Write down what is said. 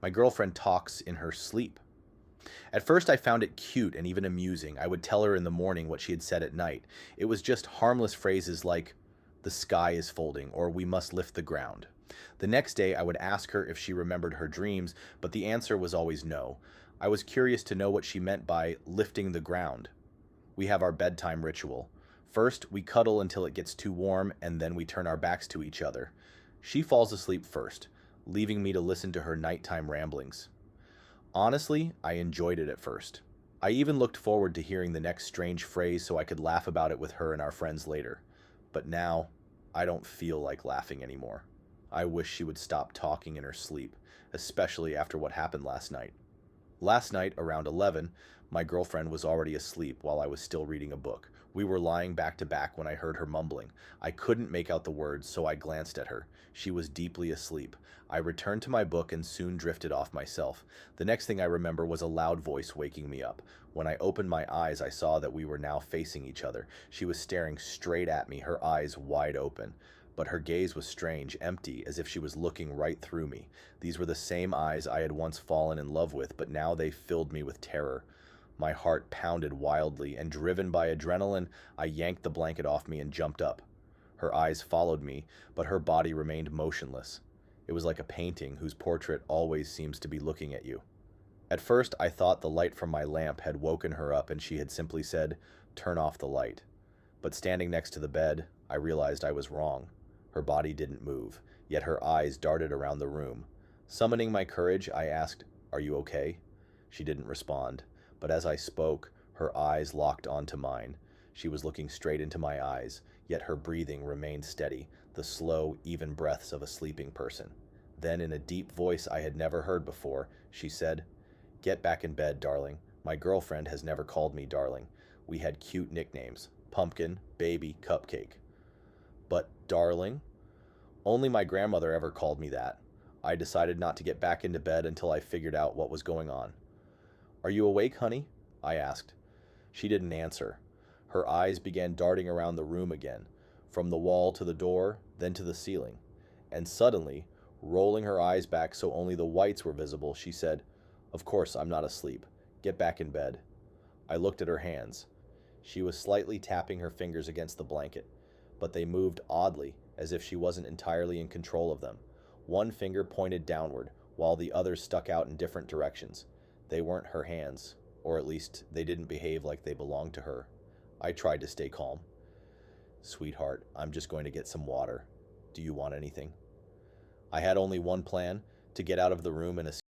My girlfriend talks in her sleep. At first, I found it cute and even amusing. I would tell her in the morning what she had said at night. It was just harmless phrases like, the sky is folding, or we must lift the ground. The next day, I would ask her if she remembered her dreams, but the answer was always no. I was curious to know what she meant by lifting the ground. We have our bedtime ritual. First, we cuddle until it gets too warm, and then we turn our backs to each other. She falls asleep first, leaving me to listen to her nighttime ramblings. Honestly, I enjoyed it at first. I even looked forward to hearing the next strange phrase so I could laugh about it with her and our friends later. But now, I don't feel like laughing anymore. I wish she would stop talking in her sleep, especially after what happened last night. Last night, around 11, my girlfriend was already asleep while I was still reading a book. We were lying back to back when I heard her mumbling. I couldn't make out the words, so I glanced at her. She was deeply asleep. I returned to my book and soon drifted off myself. The next thing I remember was a loud voice waking me up. When I opened my eyes, I saw that we were now facing each other. She was staring straight at me, her eyes wide open. But her gaze was strange, empty, as if she was looking right through me. These were the same eyes I had once fallen in love with, but now they filled me with terror. My heart pounded wildly, and driven by adrenaline, I yanked the blanket off me and jumped up. Her eyes followed me, but her body remained motionless. It was like a painting whose portrait always seems to be looking at you. At first, I thought the light from my lamp had woken her up and she had simply said, "Turn off the light." But standing next to the bed, I realized I was wrong. Her body didn't move, yet her eyes darted around the room. Summoning my courage, I asked, "Are you okay?" She didn't respond, but as I spoke, her eyes locked onto mine. She was looking straight into my eyes, yet her breathing remained steady, the slow, even breaths of a sleeping person. Then, in a deep voice I had never heard before, she said, "Get back in bed, darling. My girlfriend has never called me darling. We had cute nicknames: Pumpkin, Baby, Cupcake. But darling? Only my grandmother ever called me that." I decided not to get back into bed until I figured out what was going on. "Are you awake, honey?" I asked. She didn't answer. Her eyes began darting around the room again, from the wall to the door, then to the ceiling. And suddenly, rolling her eyes back so only the whites were visible, she said, "Of course, I'm not asleep. Get back in bed." I looked at her hands. She was slightly tapping her fingers against the blanket, but they moved oddly, as if she wasn't entirely in control of them. One finger pointed downward, while the others stuck out in different directions. They weren't her hands, or at least they didn't behave like they belonged to her. I tried to stay calm. "Sweetheart, I'm just going to get some water. Do you want anything?" I had only one plan: to get out of the room and escape.